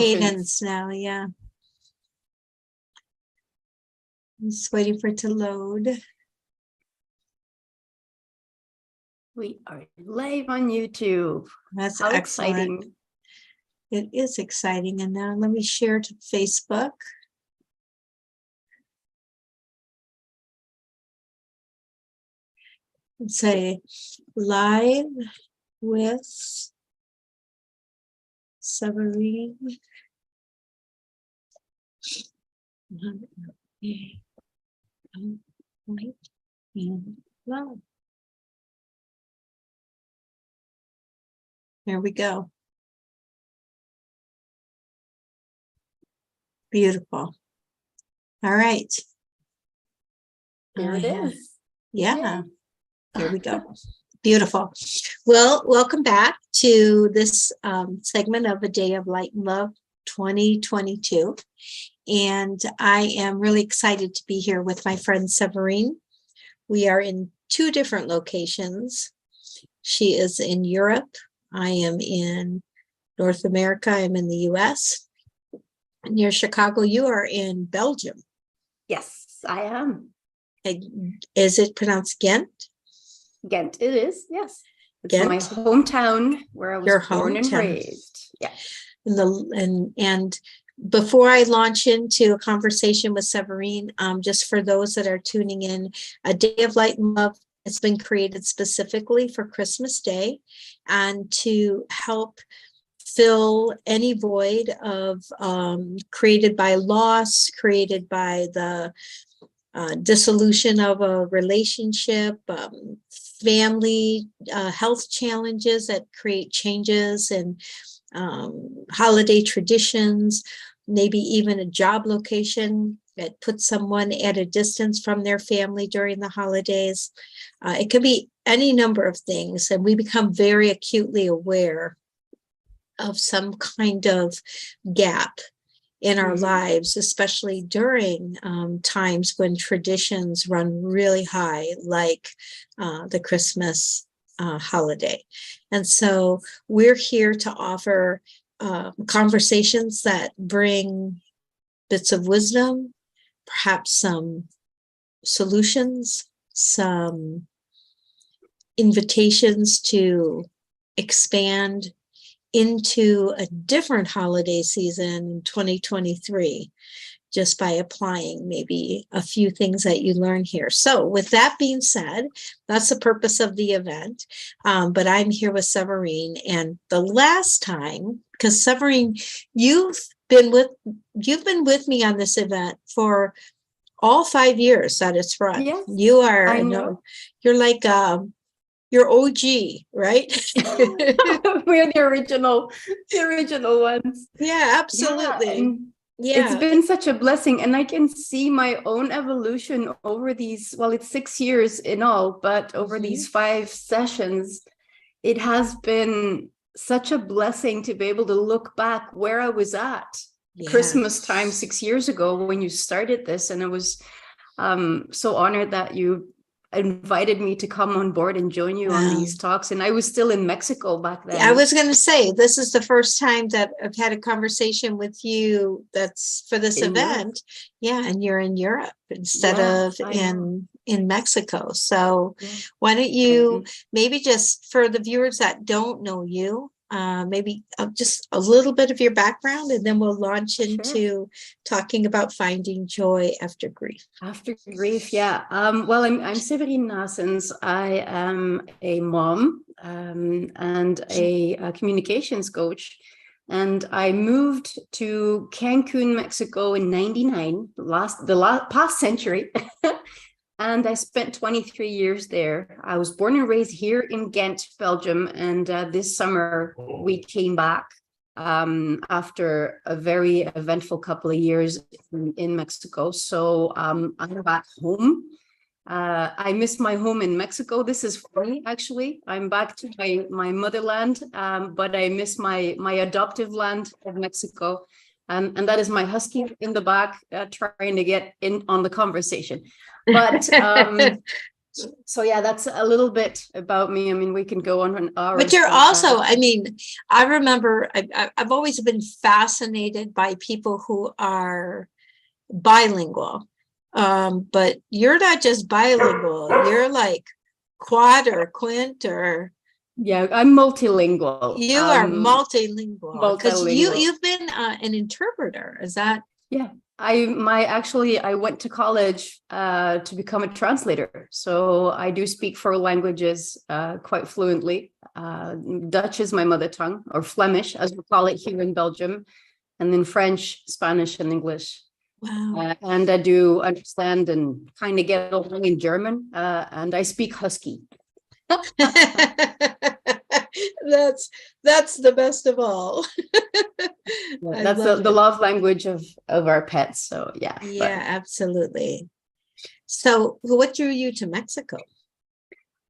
cadence now. Yeah. I'm just waiting for it to load. We are live on YouTube. That's How excellent. exciting. It is exciting. And now let me share to Facebook. And say live with Séverine. There we go. Beautiful. All right. Here it is. Yeah. Here we go. Beautiful. Well, welcome back to this segment of A Day of Light and Love 2022. And I am really excited to be here with my friend Séverine. We are in two different locations. She is in Europe. I am in North America. I'm in the US. Near Chicago, you are in Belgium. Yes, I am. Is it pronounced Ghent? Ghent, it is, yes. It's Ghent? my hometown where I was born and raised. Yeah. And before I launch into a conversation with Séverine, just for those that are tuning in, A Day of Light and Love has been created specifically for Christmas Day and to help fill any void of created by loss, created by the dissolution of a relationship, family health challenges that create changes and holiday traditions, maybe even a job location that puts someone at a distance from their family during the holidays. It could be any number of things, and we become very acutely aware of some kind of gap in our lives, especially during times when traditions run really high, like the Christmas holiday. And so we're here to offer conversations that bring bits of wisdom, perhaps some solutions, some invitations to expand into a different holiday season in 2023, just by applying maybe a few things that you learn here. So with that being said, that's the purpose of the event. But I'm here with Séverine, and the last time, because Séverine, you've been with me on this event for all 5 years that it's run. Yes, You are, I know. You're like you're OG, right? We're the original ones. Yeah, absolutely. Yeah, it's been such a blessing, and I can see my own evolution over these, well, it's 6 years in all, but over these 5 sessions, it has been such a blessing to be able to look back where I was at Christmas time 6 years ago when you started this. And I was so honored that you invited me to come on board and join you on these talks. And I was still in Mexico back then. I was going to say, this is the first time that I've had a conversation with you that's for this event. Yeah, and you're in Europe instead of in Mexico. So why don't you maybe just for the viewers that don't know you, maybe just a little bit of your background, and then we'll launch into talking about finding joy after grief. After grief, yeah. Well, I'm Séverine Nassens. I am a mom and a communications coach. And I moved to Cancun, Mexico in '99, the past century. And I spent 23 years there. I was born and raised here in Ghent, Belgium. And this summer we came back after a very eventful couple of years in Mexico. So I'm back home. I miss my home in Mexico. This is funny, actually. I'm back to my motherland, but I miss my adoptive land of Mexico. And that is my husky in the back trying to get in on the conversation. But So yeah, that's a little bit about me. I mean, we can go on an hour. But you're also, I mean, I remember I've always been fascinated by people who are bilingual. But you're not just bilingual, you're like quad or quint or yeah, I'm multilingual. you are multilingual because Multilingual. you've been an interpreter. Is that? Yeah, I went to college to become a translator. So I do speak 4 languages quite fluently. Dutch is my mother tongue, or Flemish, as we call it here in Belgium, and then French, Spanish, and English. Wow. And I do understand and kind of get along in German, and I speak Husky. That's the best of all. That's the love language of our pets. So yeah. Yeah, absolutely. So what drew you to Mexico?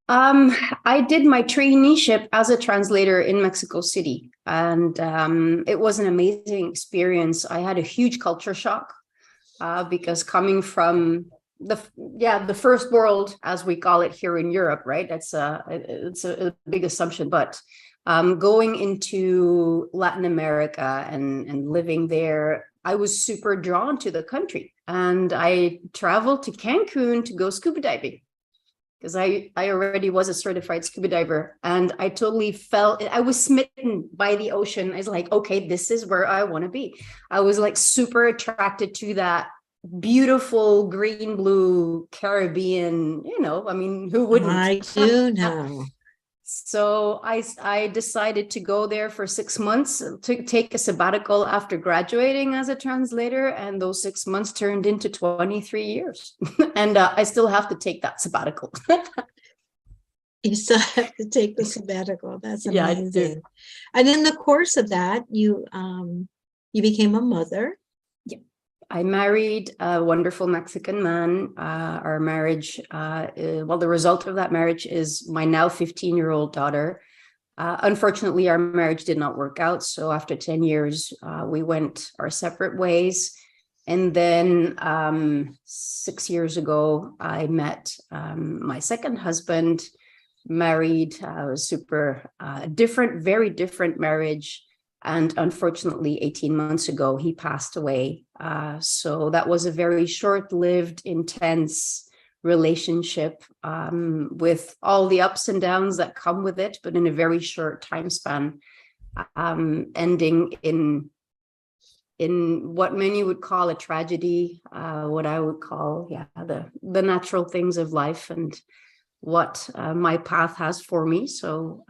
I did my traineeship as a translator in Mexico City, and it was an amazing experience. I had a huge culture shock because coming from the first world, as we call it here in Europe, right? It's a big assumption, but going into Latin America and living there, I was super drawn to the country, and I traveled to Cancun to go scuba diving because I already was a certified scuba diver, and I totally I was smitten by the ocean. I was like, okay, this is where I want to be. I was like super attracted to that beautiful green blue Caribbean, I mean, who wouldn't? I do know. So I decided to go there for 6 months to take a sabbatical after graduating as a translator, and those 6 months turned into 23 years. And I still have to take that sabbatical. You still have to take the sabbatical. That's amazing. Yeah, I do. And in the course of that, you became a mother. I married a wonderful Mexican man. Our marriage, the result of that marriage is my now 15-year-old daughter. Unfortunately, our marriage did not work out. So after 10 years, we went our separate ways. And then 6 years ago, I met my second husband, married, very different marriage. And unfortunately, 18 months ago, he passed away. So that was a very short-lived, intense relationship with all the ups and downs that come with it, but in a very short time span, ending in what many would call a tragedy, what I would call, the natural things of life and what my path has for me. So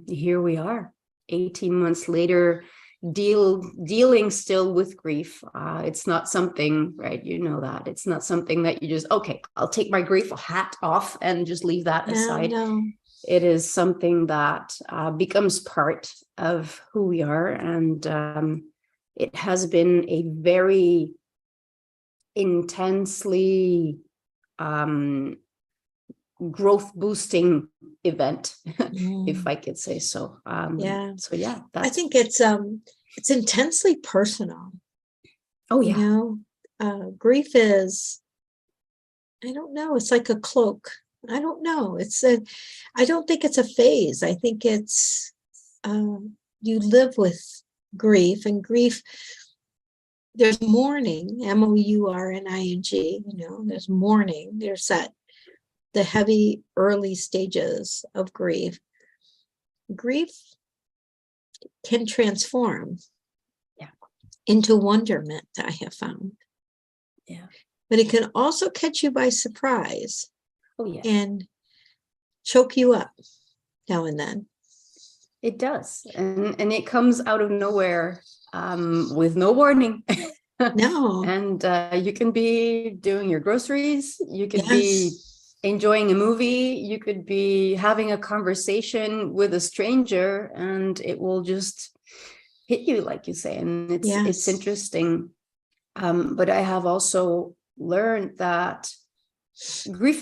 here we are. 18 months later, dealing still with grief. It's not something, right? You know that it's not something that you just, okay, I'll take my grief hat off and just leave that aside. No. It is something that becomes part of who we are. And it has been a very intensely growth boosting event, if I could say so. So yeah, I think it's intensely personal. Oh yeah. Grief is, I don't know, it's like a cloak. I don't know. I don't think it's a phase. I think it's you live with grief, and grief, there's mourning, mourning, there's mourning, there's the heavy early stages of grief. Grief can transform into wonderment, I have found. Yeah. But it can also catch you by surprise. Oh yeah. And choke you up now and then. It does. And it comes out of nowhere with no warning. No. And you can be doing your groceries. You could be enjoying a movie, you could be having a conversation with a stranger, and it will just hit you, like you say. And it's interesting. But I have also learned that grief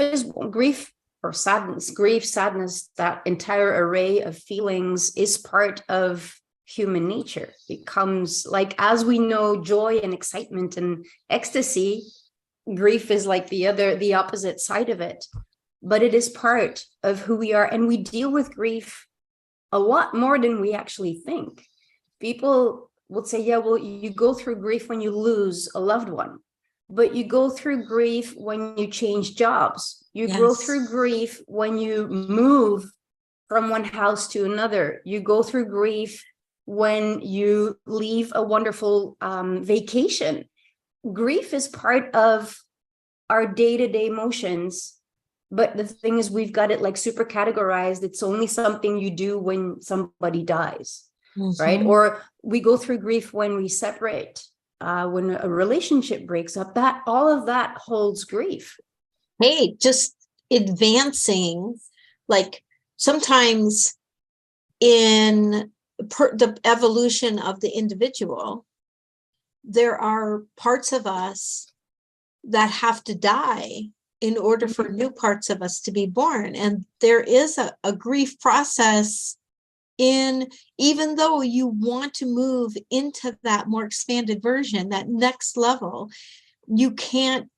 or sadness, that entire array of feelings is part of human nature. It comes, like, as we know, joy and excitement and ecstasy, grief is like the opposite side of it. but it is part of who we are. And we deal with grief a lot more than we actually think. People will say, yeah, well, you go through grief when you lose a loved one, but you go through grief when you change jobs. You go through grief when you move from one house to another. You go through grief when you leave a wonderful vacation. Grief is part of our day-to-day emotions, but the thing is, we've got it like super categorized. It's only something you do when somebody dies, right? Or we go through grief when we separate, when a relationship breaks up. That all of that holds grief. Hey, just advancing, like sometimes in the evolution of the individual, there are parts of us that have to die in order for new parts of us to be born. And there is a grief process in, even though you want to move into that more expanded version, that next level, you can't,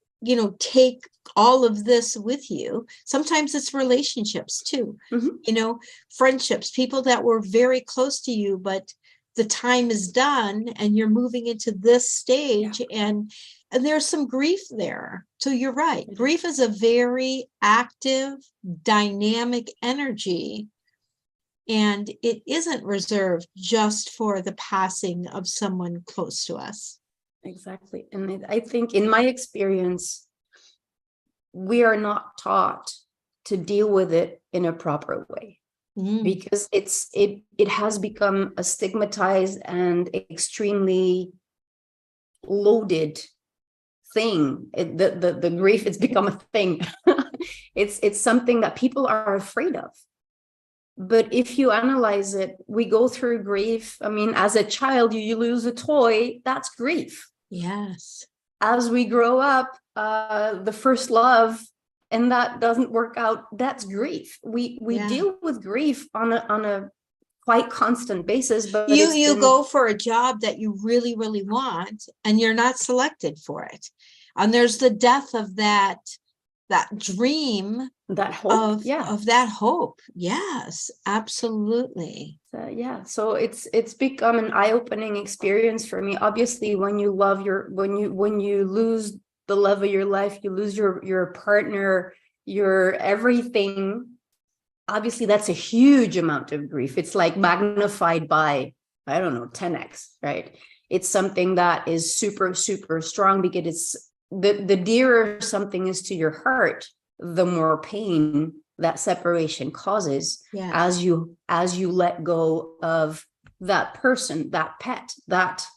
take all of this with you. Sometimes it's relationships too, friendships, people that were very close to you, but the time is done and you're moving into this stage, and there's some grief there. So you're right. Grief is a very active, dynamic energy, and it isn't reserved just for the passing of someone close to us. Exactly. And I think in my experience, we are not taught to deal with it in a proper way. Because it has become a stigmatized and extremely loaded thing. The grief, it's become a thing. It's something that people are afraid of. But if you analyze it, we go through grief. I mean, as a child, you lose a toy, that's grief. Yes. As we grow up, the first love, and that doesn't work out, that's grief. We deal with grief on a quite constant basis. But you go for a job that you really, really want, and you're not selected for it. And there's the death of that dream, that hope, of that hope. Yes, absolutely. So it's become an eye-opening experience for me. Obviously, when you lose the love of your life, you lose your partner, your everything. Obviously, that's a huge amount of grief. It's like magnified by, I don't know, 10x, right? It's something that is super, super strong, because it's the dearer something is to your heart, the more pain that separation causes as you let go of that person, that pet, that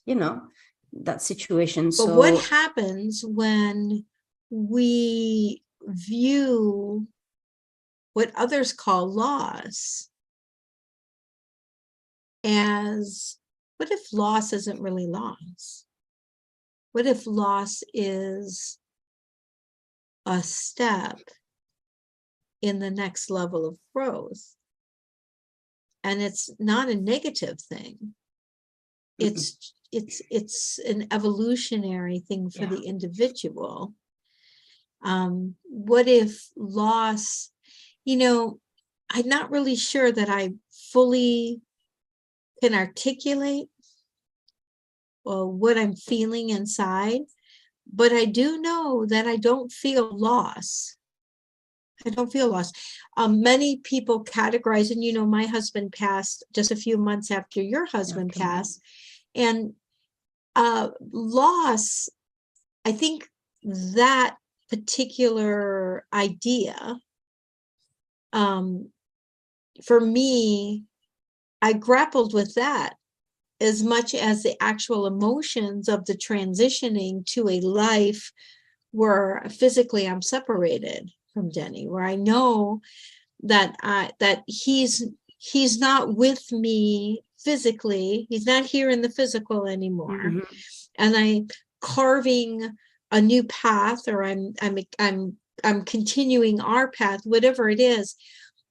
situation. But what happens when we view what others call loss as, what if loss isn't really loss? What if loss is a step in the next level of growth? And it's not a negative thing. It's an evolutionary thing for the individual. What if loss, I'm not really sure that I fully can articulate what I'm feeling inside, but I do know that I don't feel loss. I don't feel loss. Many people categorize, and my husband passed just a few months after your husband passed, and loss, I think that particular idea, for me, I grappled with that as much as the actual emotions of the transitioning to a life where physically I'm separated from Denny, where I know that he's not with me physically. He's not here in the physical anymore. And I'm carving a new path, or I'm continuing our path, whatever it is.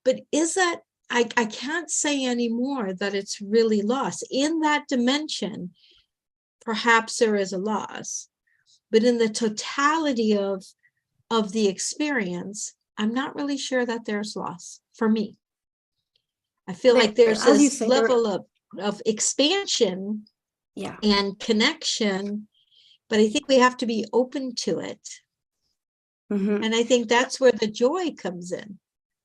But is that, I can't say anymore that it's really loss. In that dimension, perhaps there is a loss, but in the totality of the experience, I'm not really sure that there's loss for me. I feel There- like there's as you this say, there- level of expansion Yeah. and connection, but I think we have to be open to it. Mhm. And I think that's where the joy comes in.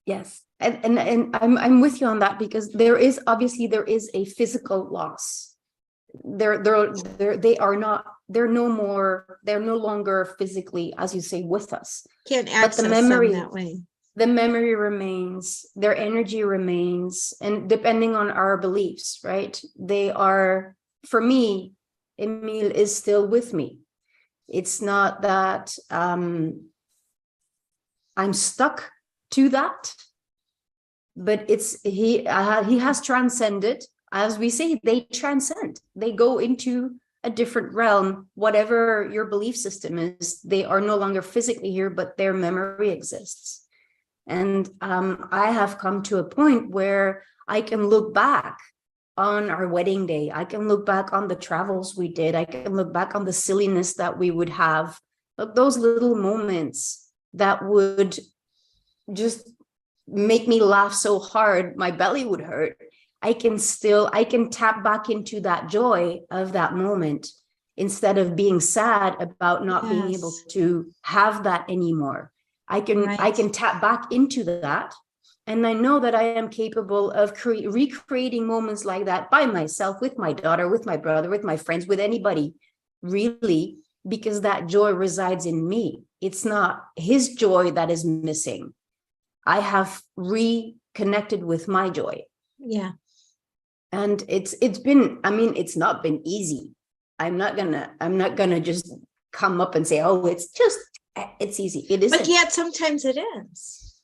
Yes. And I'm with you on that, because there is a physical loss. They're no longer physically, as you say, with us. Can't But access the memory, them that way. the memory remains, their energy remains, and depending on our beliefs, right? They are, for me, Emile is still with me. It's not that I'm stuck to that, but he has transcended. As we say, they transcend. They go into a different realm. Whatever your belief system is, they are no longer physically here, but their memory exists. And I have come to a point where I can look back on our wedding day. I can look back on the travels we did. I can look back on the silliness that we would have, those little moments that would just make me laugh so hard my belly would hurt. I can tap back into that joy of that moment, instead of being sad about not being able Yes. to have that anymore. I can Right. tap back into that, and I know that I am capable of recreating moments like that by myself, with my daughter, with my brother, with my friends, with anybody, really, because that joy resides in me. It's not his joy that is missing. I have reconnected with my joy. Yeah. And it's been, I mean, it's not been easy. I'm not gonna just come up and say, oh, it's easy. It isn't. But yet sometimes it is.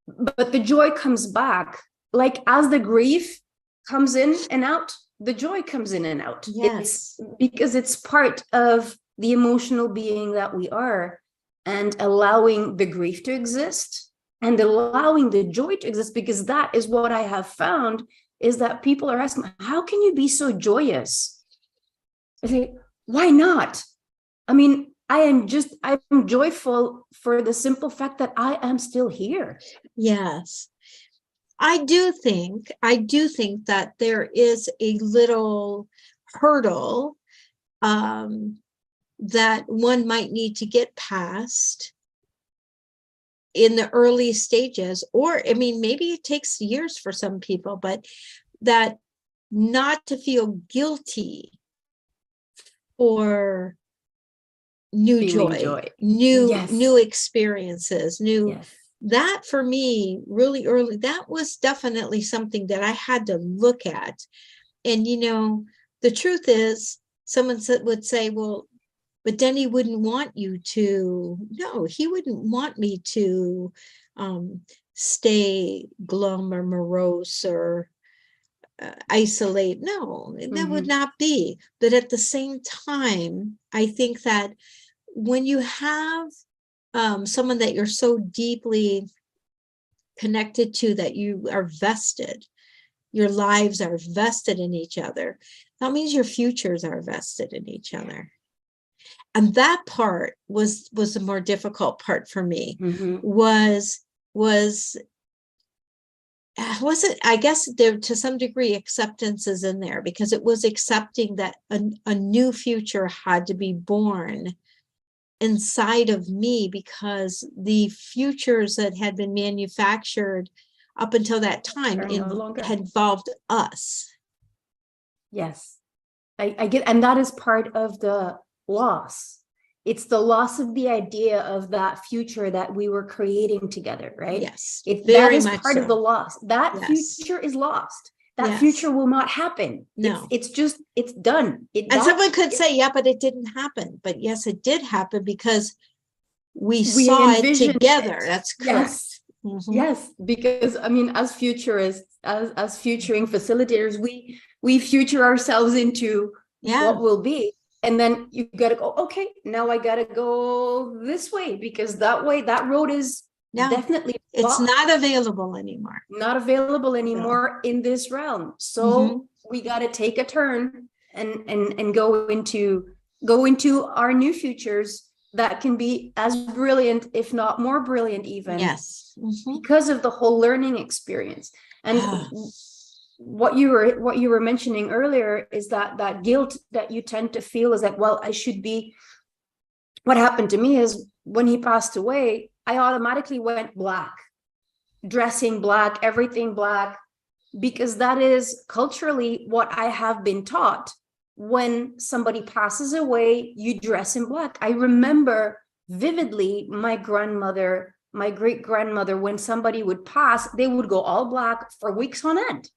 But the joy comes back. Like, as the grief comes in and out, the joy comes in and out. Yes. Because it's part of the emotional being that we are, and allowing the grief to exist and allowing the joy to exist, because that is what I have found, is that people are asking, how can you be so joyous? I say, why not? I mean, I'm joyful for the simple fact that I am still here. Yes. I do think that there is a little hurdle that one might need to get past in the early stages, or I mean, maybe it takes years for some people, but that not to feel guilty for new joy, new experiences, that for me really early, that was definitely something that I had to look at. And the truth is, someone would say, well, but Denny wouldn't want you to. No, he wouldn't want me to stay glum or morose or isolate. No, that would not be. But at the same time, I think that when you have someone that you're so deeply connected to, that you are vested, your lives are vested in each other, that means your futures are vested in each other. And that part was the more difficult part for me. Was it, I guess there, to some degree, acceptance is in there, because it was accepting that a new future had to be born inside of me, because the futures that had been manufactured up until that time had involved us. Yes, I get, and that is part of the loss. It's the loss of the idea of that future that we were creating together, right? Yes, that is part of the loss. That future is lost. That future will not happen. No, it's done. And someone could say, yeah, but it didn't happen. But yes, it did happen, because we saw it together. That's correct. Yes, because I mean, as futurists, as futuring facilitators, we future ourselves into what will be. And then you got to go, okay, now I got to go this way, because that road is definitely it's not available anymore. Not available anymore in this realm. So we got to take a turn and go into our new futures, that can be as brilliant, if not more brilliant even. Yes. Because of the whole learning experience. And what you were mentioning earlier is that guilt that you tend to feel is that, well, I should be. What happened to me is when he passed away, I automatically went black, dressing black, everything black, because that is culturally what I have been taught. When somebody passes away, you dress in black. I remember vividly my grandmother, my great grandmother, when somebody would pass, they would go all black for weeks on end.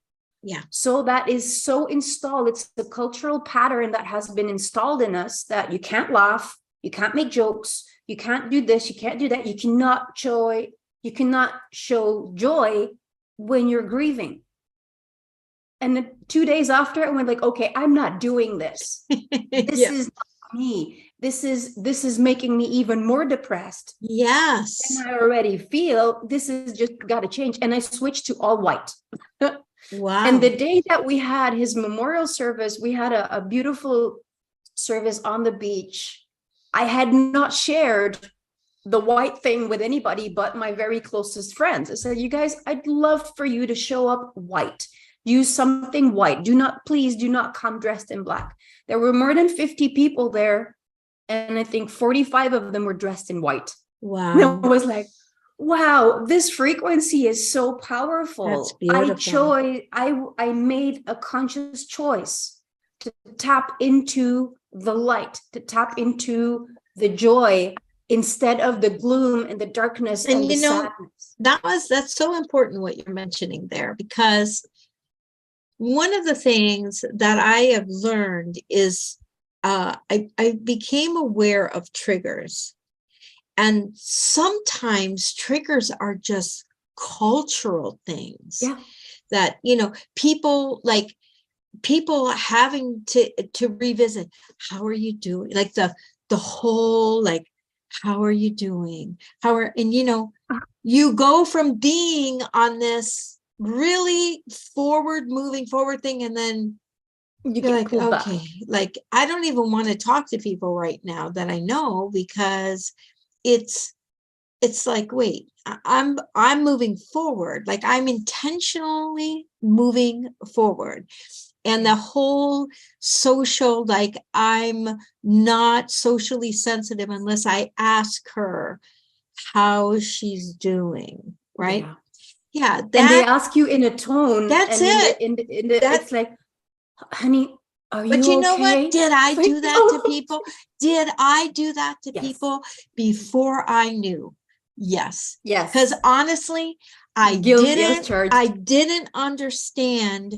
Yeah. So that is so installed. It's the cultural pattern that has been installed in us that you can't laugh, you can't make jokes, you can't do this, you can't do that. You cannot show joy when you're grieving. And then 2 days after, I went like, okay, I'm not doing this. This is not me. This is making me even more depressed. Yes. And I already feel this is just got to change. And I switched to all white. Wow. And the day that we had his memorial service, we had a beautiful service on the beach. I had not shared the white thing with anybody but my very closest friends. I said, you guys, I'd love for you to show up white. Use something white. Please do not come dressed in black. There were more than 50 people there. And I think 45 of them were dressed in white. Wow. And I was like, wow, this frequency is so powerful. That's beautiful. I made a conscious choice to tap into the light, to tap into the joy instead of the gloom and the darkness and the sadness. That's so important what you're mentioning there, because one of the things that I have learned is I became aware of triggers. And sometimes triggers are just cultural things that, people having to revisit, how are you doing? Like the whole, like, how are you doing? You go from being on this really moving forward thing, and then you're like, okay, like, I don't even want to talk to people right now that I know, because it's like, wait, I'm moving forward. Like, I'm intentionally moving forward. And the whole social, like, I'm not socially sensitive unless I ask her how she's doing, right? Yeah. And they ask you in a tone. That's it. It's like, honey, are you okay? But you know what? Did I do that to people? Did I do that to people before I knew? Yes. Yes. Because honestly, I didn't understand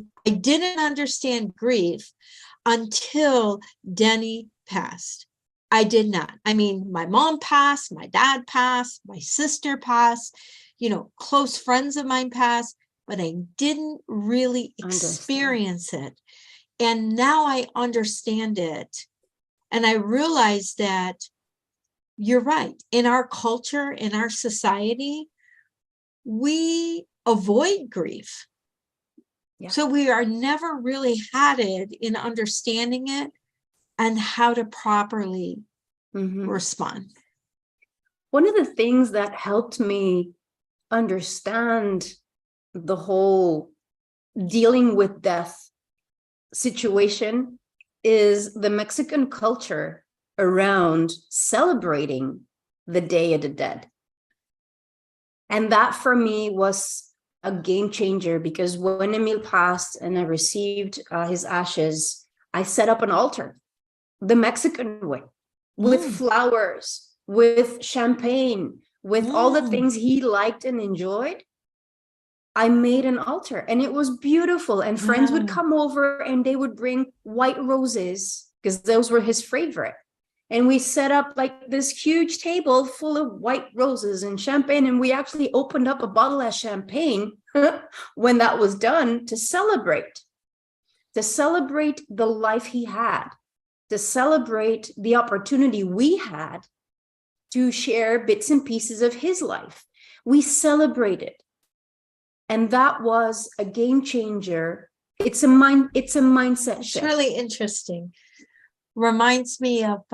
grief until Denny passed. I did not. I mean, my mom passed, my dad passed, my sister passed, close friends of mine passed, but I didn't really experience it. And now I understand it. And I realize that you're right. In our culture, in our society, we avoid grief. Yeah. So we are never really had it in understanding it and how to properly respond. One of the things that helped me understand the whole dealing with death situation is the Mexican culture around celebrating the Day of the Dead. And that for me was a game changer, because when Emil passed and I received his ashes, I set up an altar, the Mexican way, with flowers, with champagne, with all the things he liked and enjoyed. I made an altar and it was beautiful. And friends would come over and they would bring white roses because those were his favorite. And we set up like this huge table full of white roses and champagne. And we actually opened up a bottle of champagne when that was done to celebrate the life he had, to celebrate the opportunity we had to share bits and pieces of his life. We celebrated. And that was a game changer. It's a mindset shift. It's really interesting. Reminds me of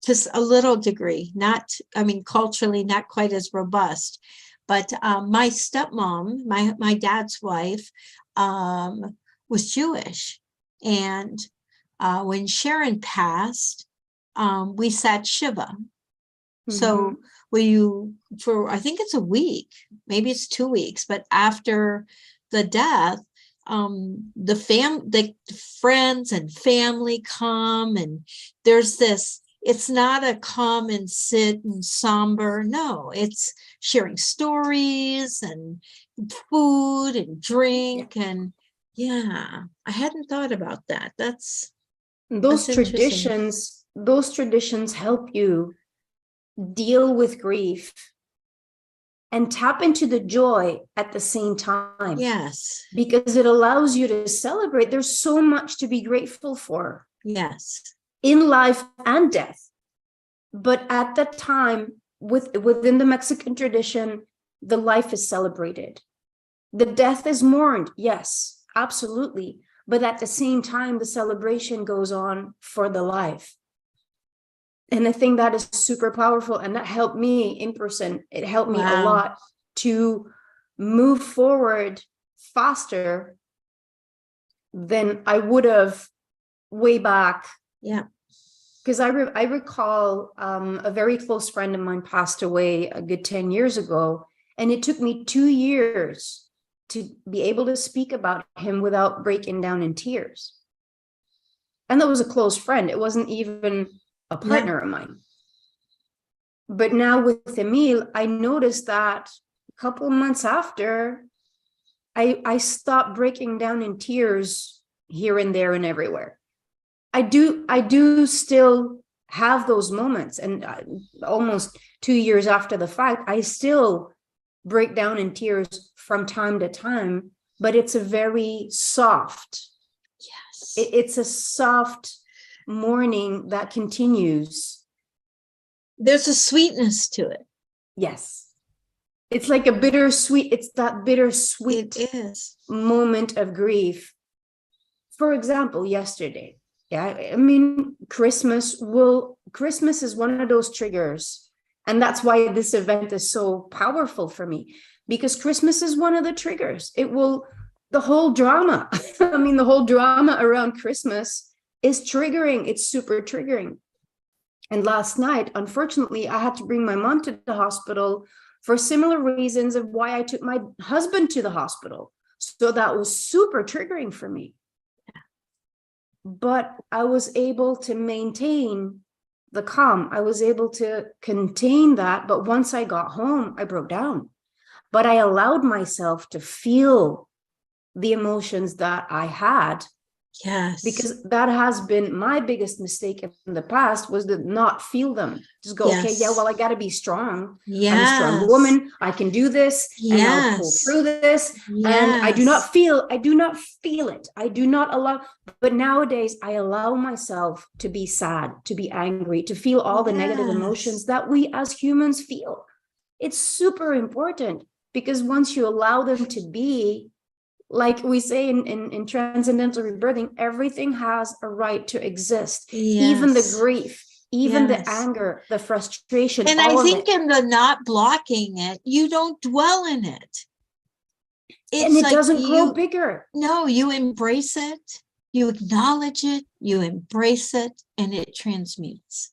to a little degree, not, I mean, culturally, not quite as robust. But my stepmom, my dad's wife, was Jewish. And when Sharon passed, we sat Shiva. So for, I think it's a week, maybe it's 2 weeks, but after the death, the friends and family come, and there's this, it's not a come and sit and somber. No, it's sharing stories and food and drink. And yeah, I hadn't thought about that. Those interesting. traditions help you deal with grief and tap into the joy at the same time. Yes. Because it allows you to celebrate. There's so much to be grateful for. Yes. In life and death. But at that time, within the Mexican tradition, the life is celebrated. The death is mourned, yes, absolutely. But at the same time, the celebration goes on for the life. And I think that is super powerful. And that helped me in person. It helped me a lot to move forward faster than I would have way back. Yeah. Because I recall a very close friend of mine passed away a good 10 years ago. And it took me 2 years to be able to speak about him without breaking down in tears. And that was a close friend. It wasn't even a partner of mine. But now with Emile, I noticed that a couple of months after, I stopped breaking down in tears here and there and everywhere. I do still have those moments, and almost 2 years after the fact, I still break down in tears from time to time, but it's a very soft, it's a soft mourning that continues. There's a sweetness to it. Yes. It's like a bittersweet, it's that bittersweet moment of grief. For example, yesterday, I mean, Christmas is one of those triggers. And that's why this event is so powerful for me, because Christmas is one of the triggers. The whole drama, I mean, the whole drama around Christmas is triggering. It's super triggering. And last night, unfortunately, I had to bring my mom to the hospital for similar reasons of why I took my husband to the hospital. So that was super triggering for me. But I was able to maintain the calm. I was able to contain that. But once I got home, I broke down. But I allowed myself to feel the emotions that I had. Yes. Because that has been my biggest mistake in the past, was to not feel them. Just go, okay, yeah, well, I got to be strong. I'm a strong woman. I can do this, and I'll pull through this. And I do not feel it. I do not allow. But nowadays, I allow myself to be sad, to be angry, to feel all the negative emotions that we as humans feel. It's super important, because once you allow them to be, like we say in transcendental rebirthing, everything has a right to exist. Even the grief, even the anger, the frustration. And I think in the not blocking it, you don't dwell in it. And it doesn't grow bigger. No, you embrace it, you acknowledge it, you embrace it, and it transmutes.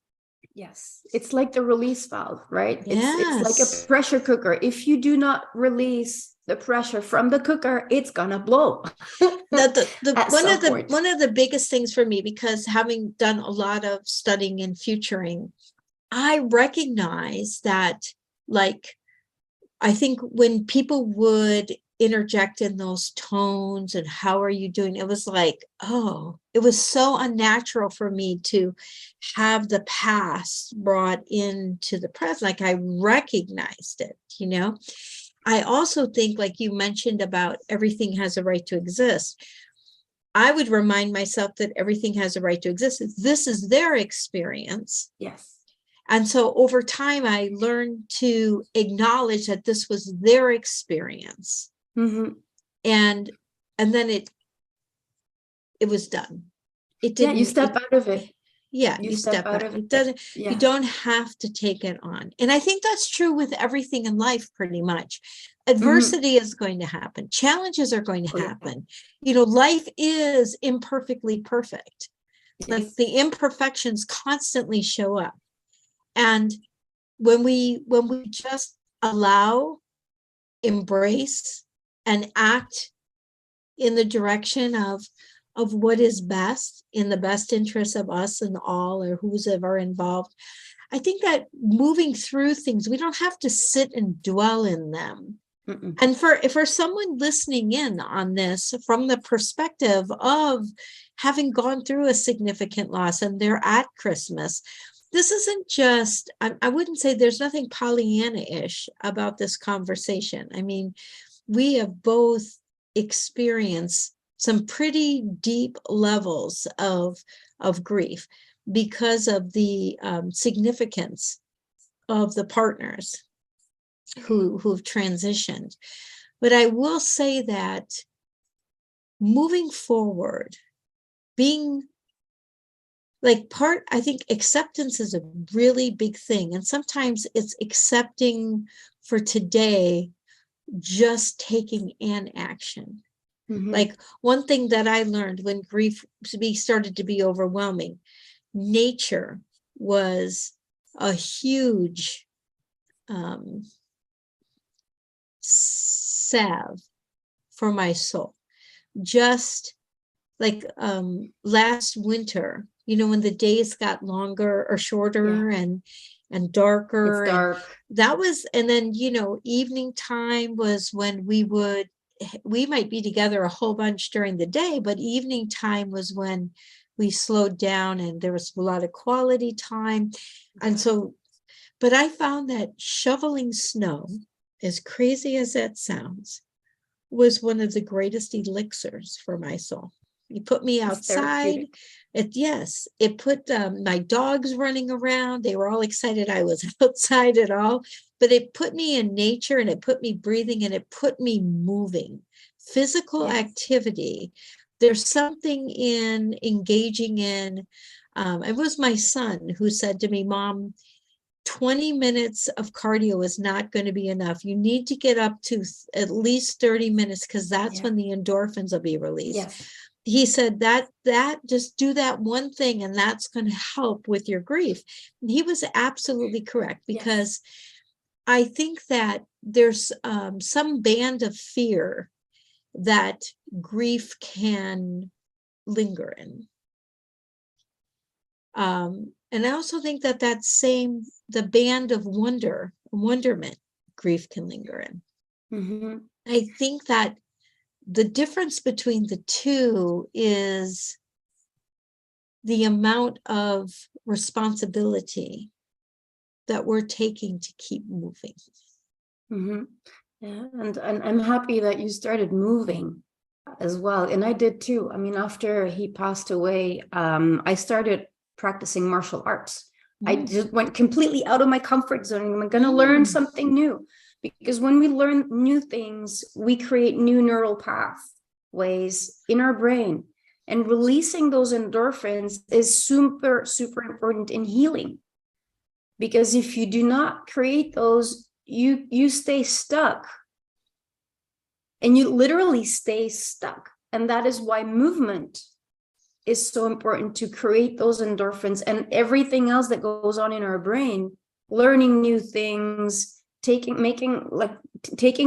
Yes, it's like the release valve, right? It's like a pressure cooker. If you do not release the pressure from the cooker, it's gonna blow. One of the biggest things for me, because having done a lot of studying and futuring, I recognize that, like, I think when people would interject in those tones and how are you doing, it was like, oh, it was so unnatural for me to have the past brought into the present. Like, I recognized it, you know. I also think, like you mentioned about everything has a right to exist, I would remind myself that everything has a right to exist. This is their experience. Yes. And so over time, I learned to acknowledge that this was their experience. Mm-hmm. And then it was done. It didn't. You step out of it. Yeah, You you step step out out. of It it. doesn't, you Yeah. don't have to take it on. And I think that's true with everything in life, pretty much. Adversity is going to happen. Challenges are going to Oh, yeah. happen. You know, life is imperfectly perfect. Like Yes. the imperfections constantly show up. And when we just allow, embrace, and act in the direction of what is best, in the best interest of us and all, or who's ever involved, I think that moving through things, we don't have to sit and dwell in them. Mm-mm. And for someone listening in on this from the perspective of having gone through a significant loss and they're at Christmas, this isn't just, I wouldn't say there's nothing Pollyanna-ish about this conversation. I mean, we have both experienced some pretty deep levels of grief because of the significance of the partners who've transitioned. But I will say that moving forward, being like I think acceptance is a really big thing. And sometimes it's accepting for today, just taking an action. Like one thing that I learned when grief started to be overwhelming, nature was a huge salve for my soul. Just like last winter, you know, when the days got longer or shorter and darker, It's dark. and that was, and then, you know, evening time was when we might be together a whole bunch during the day, but evening time was when we slowed down and there was a lot of quality time. And so, but I found that shoveling snow, as crazy as that sounds, was one of the greatest elixirs for my soul. You put me outside. It put my dogs running around. They were all excited I was outside at all, but it put me in nature and it put me breathing and it put me moving. Physical activity. There's something in engaging in, it was my son who said to me, Mom, 20 minutes of cardio is not going to be enough. You need to get up to at least 30 minutes because that's when the endorphins will be released. Yes. He said that just do that one thing and that's going to help with your grief. And he was absolutely correct, because I think that there's some band of fear that grief can linger in. And I also think that the band of wonderment, grief can linger in. I think that the difference between the two is the amount of responsibility that we're taking to keep moving. Yeah, and I'm happy that you started moving as well. And I did too. I mean, after he passed away, I started practicing martial arts. I just went completely out of my comfort zone. I'm going to learn something new, because when we learn new things, we create new neural pathways in our brain, and releasing those endorphins is super, super important in healing. Because if you do not create those, you stay stuck, and you literally stay stuck. And that is why movement is so important, to create those endorphins and everything else that goes on in our brain, learning new things, taking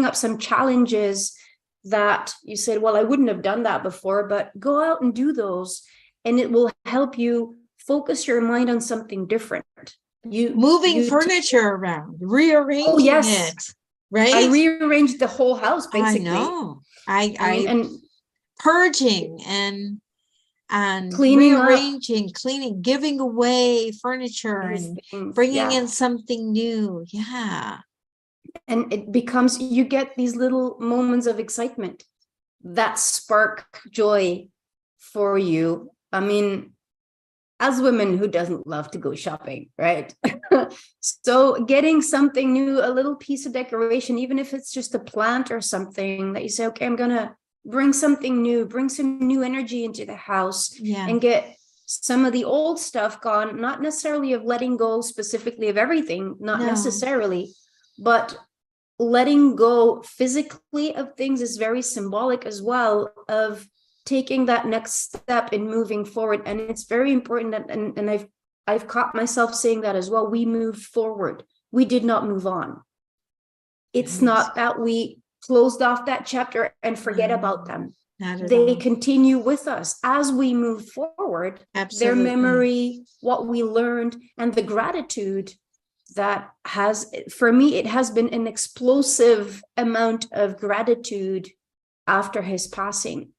up some challenges that you said, well, I wouldn't have done that before, but go out and do those, and it will help you focus your mind on something different. Moving furniture around, rearranging it, right? I rearranged the whole house, basically. I know. And purging and cleaning rearranging, cleaning, giving away furniture and bringing in something new. Yeah. And it becomes, you get these little moments of excitement that spark joy for you. I mean, as women, who doesn't love to go shopping, right? So getting something new, a little piece of decoration, even if it's just a plant or something that you say, okay, I'm going to bring something new, bring some new energy into the house, and get some of the old stuff gone, not necessarily of letting go specifically of everything, not No. necessarily, but letting go physically of things is very symbolic as well of taking that next step in moving forward. And it's very important that, and I've caught myself saying that as well. We moved forward. We did not move on. It's not that we closed off that chapter and forget about them. They continue with us as we move forward. Absolutely. Their memory, what we learned, and the gratitude that has, for me, it has been an explosive amount of gratitude after his passing.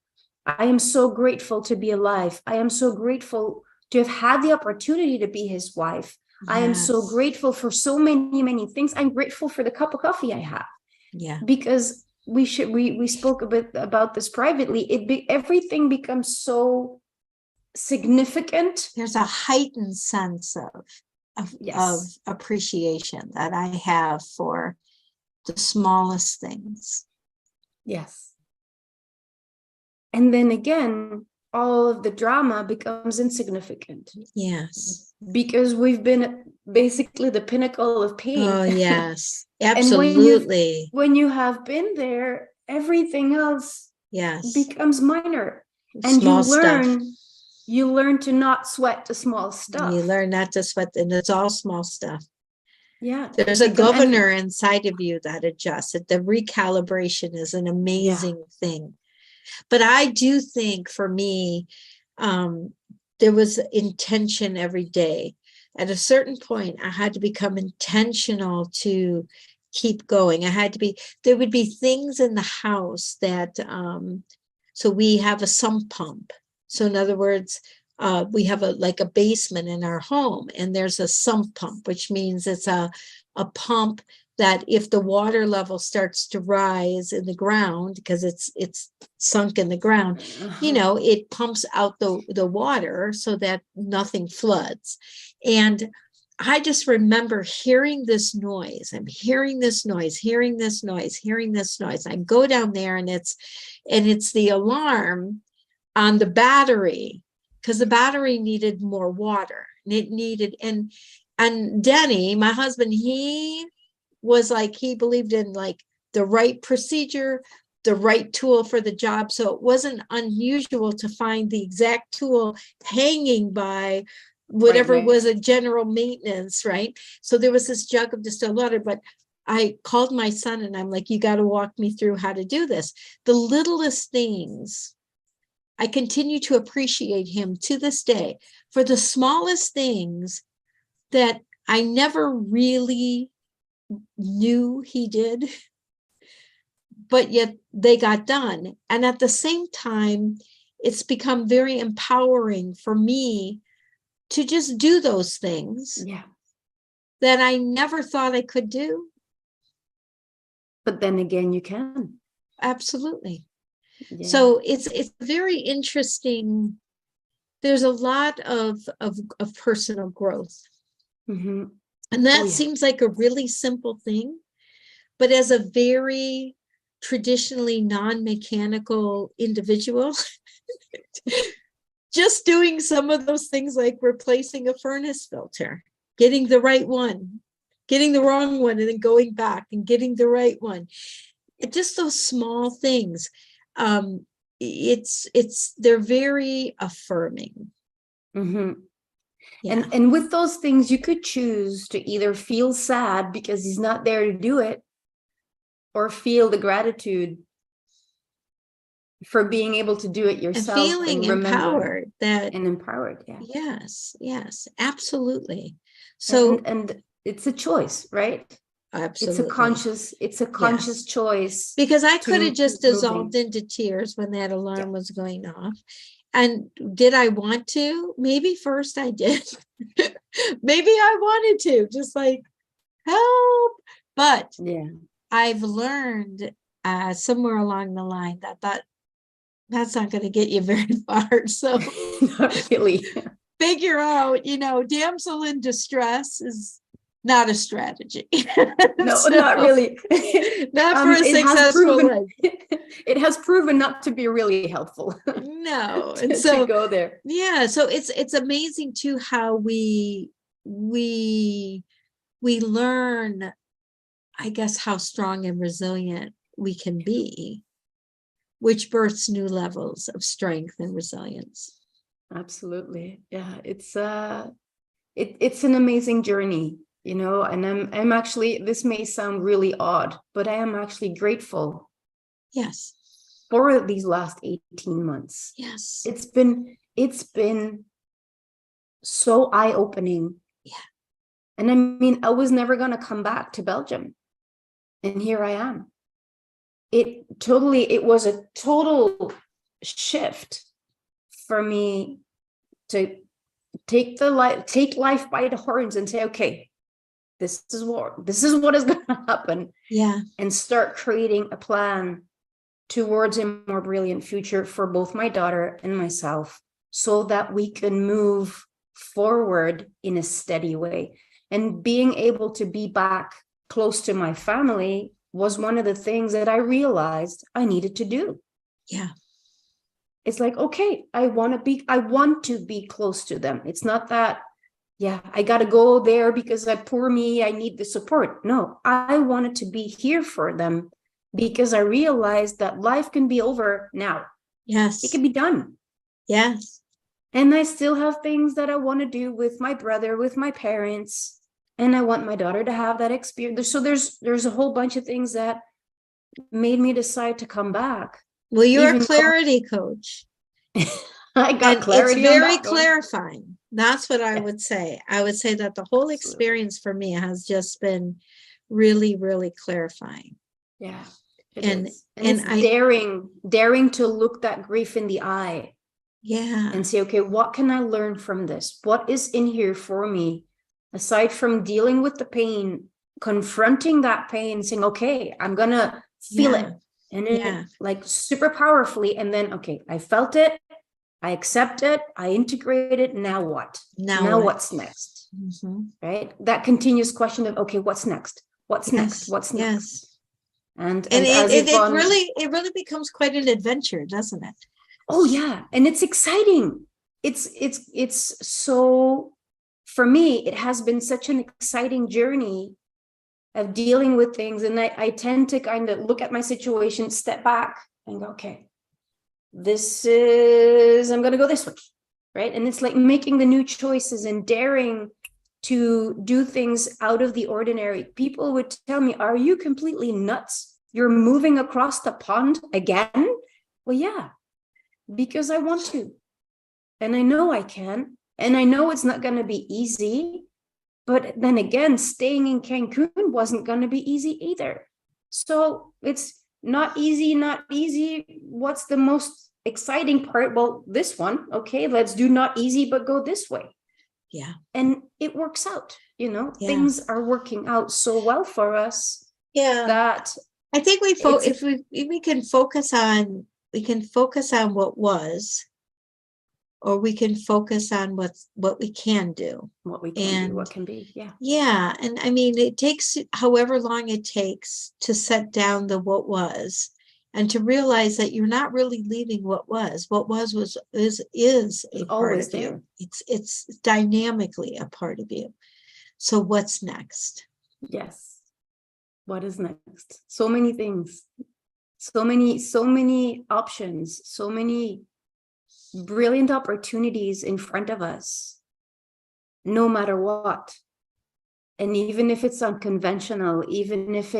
I am so grateful to be alive. I am so grateful to have had the opportunity to be his wife. Yes. I am so grateful for so many, many things. I'm grateful for the cup of coffee I have. Yeah. Because we spoke a bit about this privately. Everything becomes so significant. There's a heightened sense of appreciation that I have for the smallest things. Yes. And then again, all of the drama becomes insignificant. Yes. Because we've been at basically the pinnacle of pain. Oh, yes. Absolutely. When you have been there, everything else becomes minor. And you learn to not sweat the small stuff. You learn not to sweat, and it's all small stuff. Yeah. There's a governor inside of you that adjusts it. The recalibration is an amazing thing. But I do think for me, there was intention every day. At a certain point, I had to become intentional to keep going. There would be things in the house that, so we have a sump pump. So in other words, we have a basement in our home, and there's a sump pump, which means it's a pump that if the water level starts to rise in the ground, because it's sunk in the ground, it pumps out the water so that nothing floods. And I just remember hearing this noise. I'm hearing this noise. I go down there, and it's the alarm on the battery, because the battery needed more water. And Denny, my husband, he believed in the right procedure, the right tool for the job. So it wasn't unusual to find the exact tool hanging by whatever was a general maintenance, right? So there was this jug of distilled water, but I called my son and I'm like, you got to walk me through how to do this. The littlest things, I continue to appreciate him to this day for the smallest things that I never really knew he did, but yet they got done. And at the same time, it's become very empowering for me to just do those things that I never thought I could do. But then again, you can. Absolutely. Yeah. So it's very interesting. There's a lot of personal growth. Mm-hmm. And that seems like a really simple thing, but as a very traditionally non-mechanical individual, just doing some of those things like replacing a furnace filter, getting the right one, getting the wrong one, and then going back and getting the right one. Just those small things. They're very affirming. Mm-hmm. Yeah. And with those things, you could choose to either feel sad because he's not there to do it, or feel the gratitude for being able to do it yourself. And feeling empowered. Empowered, yeah. Yes, absolutely. So and it's a choice, right? Absolutely. It's a conscious choice. Because I could have just dissolved into tears when that alarm was going off. And did I want to? Maybe first I did. Maybe I wanted to, just like, help. But I've learned somewhere along the line that that's not going to get you very far. So not really. Figure out, damsel in distress is not a strategy. No, So, not really. not for a successful life. It has proven not to be really helpful. No. to, And to so, go there. yeah, so it's amazing too how we learn, I guess, how strong and resilient we can be, which births new levels of strength and resilience. Absolutely. Yeah, it's an amazing journey, you know, and I'm actually, this may sound really odd, but I am actually grateful. Yes. For these last 18 months. Yes. It's been so eye-opening. Yeah. And I mean, I was never going to come back to Belgium. And here I am. It was a total shift for me to take life by the horns and say, okay, this is what is going to happen. Yeah. And start creating a plan towards a more brilliant future for both my daughter and myself, so that we can move forward in a steady way. And being able to be back close to my family was one of the things that I realized I needed to do. Yeah. It's like, okay, I want to be close to them. It's not that, yeah, I got to go there because poor me, I need the support. No, I wanted to be here for them, because I realized that life can be over now. Yes. It can be done. Yes. And I still have things that I want to do with my brother, with my parents, and I want my daughter to have that experience. So there's a whole bunch of things that made me decide to come back. Well, you're a clarity coach. I got clarity. It's very clarifying. That's what I would say. I would say that the whole experience for me has just been really, really clarifying. Yeah. And it's daring to look that grief in the eye. Yeah. And say, okay, what can I learn from this? What is in here for me? Aside from dealing with the pain, confronting that pain, saying, okay, I'm going to feel it. And then like super powerfully. And then, okay, I felt it. I accept it. I integrate it. Now what? Now what's next? Mm-hmm. Right? That continuous question of, okay, what's next? What's next? What's next? Yes. And it really becomes quite an adventure, doesn't it? Oh yeah. And it's exciting. It's so, for me, it has been such an exciting journey of dealing with things. And I tend to kind of look at my situation, step back and go, okay, I'm going to go this way. Right. And it's like making the new choices and daring to do things out of the ordinary. People would tell me, are you completely nuts? You're moving across the pond again? Well, yeah, because I want to. And I know I can. And I know it's not going to be easy. But then again, staying in Cancun wasn't going to be easy either. So it's not easy. What's the most exciting part? Well, this one. Okay, let's do not easy, but go this way. Yeah. And it works out, things are working out so well for us. Yeah. That I think if we can focus on what was, or we can focus on what we can do. What we can do, what can be. Yeah. Yeah. And I mean, it takes however long it takes to set down the what was, and to realize that you're not really leaving what was. What is a part of you. It's dynamically a part of you. So what's next? Yes. What is next? So many things. So many options. So many brilliant opportunities in front of us, no matter what. And even if it's unconventional, even if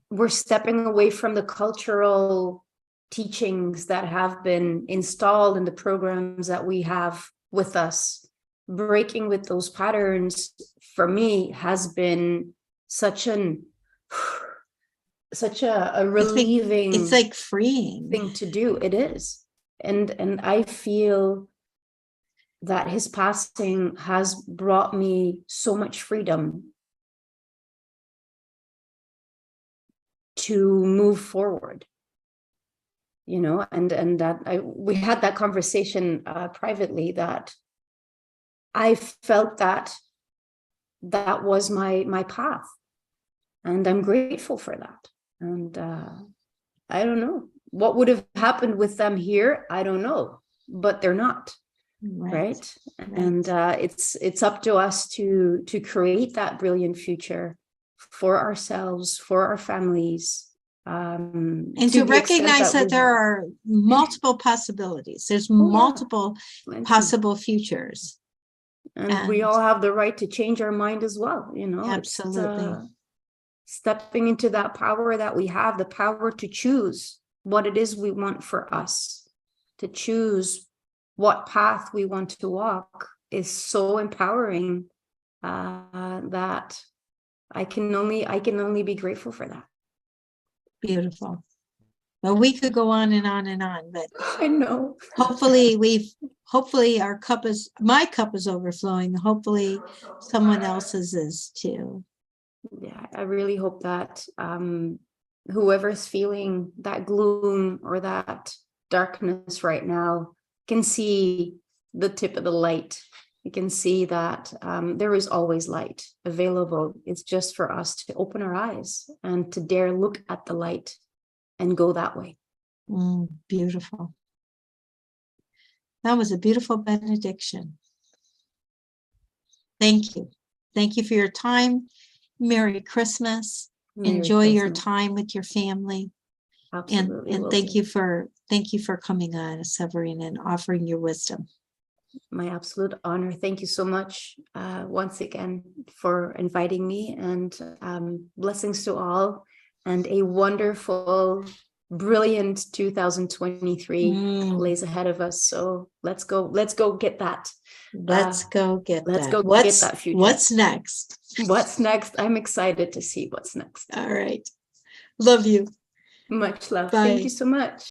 we're stepping away from the cultural teachings that have been installed in the programs that we have with us, breaking with those patterns for me has been such a relieving, it's like freeing thing to do. It is. And I feel that his passing has brought me so much freedom to move forward, and that we had that conversation privately, that I felt that that was my path. And I'm grateful for that. And I don't know what would have happened with them here. I don't know, but they're not. Right. And it's up to us to create that brilliant future for ourselves, for our families. And to recognize that there are multiple possibilities. There's multiple possible futures. And we all have the right to change our mind as well. You know, absolutely. Stepping into that power that we have, the power to choose what it is we want for us, to choose what path we want to walk, is so empowering that I can only be grateful for that. Beautiful. Well, we could go on and on and on, but I know. hopefully my cup is overflowing. Hopefully someone else's is too. Yeah, I really hope that whoever's feeling that gloom or that darkness right now can see the tip of the light. You can see that there is always light available. It's just for us to open our eyes and to dare look at the light and go that way. Beautiful. That was a beautiful benediction. Thank you. Thank you for your time. Merry Christmas. Enjoy your time with your family. Absolutely. And thank you for coming on, Séverine, and offering your wisdom. My absolute honor. Thank you so much once again for inviting me, and blessings to all, and a wonderful, brilliant 2023 lays ahead of us. So let's go get that. Let's go get that future. What's next? What's next? I'm excited to see what's next. All right. Love you. Much love. Bye. Thank you so much.